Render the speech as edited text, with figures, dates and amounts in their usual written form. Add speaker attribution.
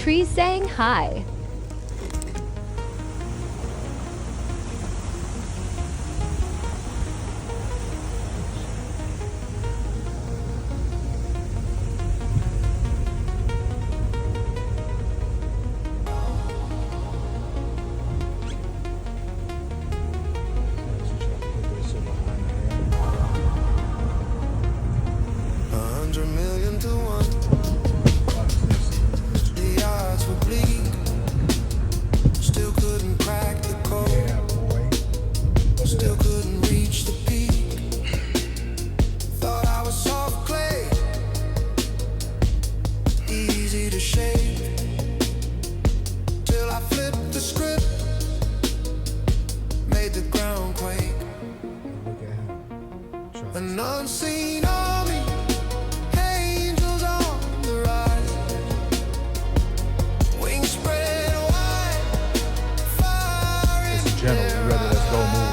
Speaker 1: trees saying hi.
Speaker 2: An unseen army, angels on the rise, wings spread wide, fire in the
Speaker 3: General, you ready? Let's go move.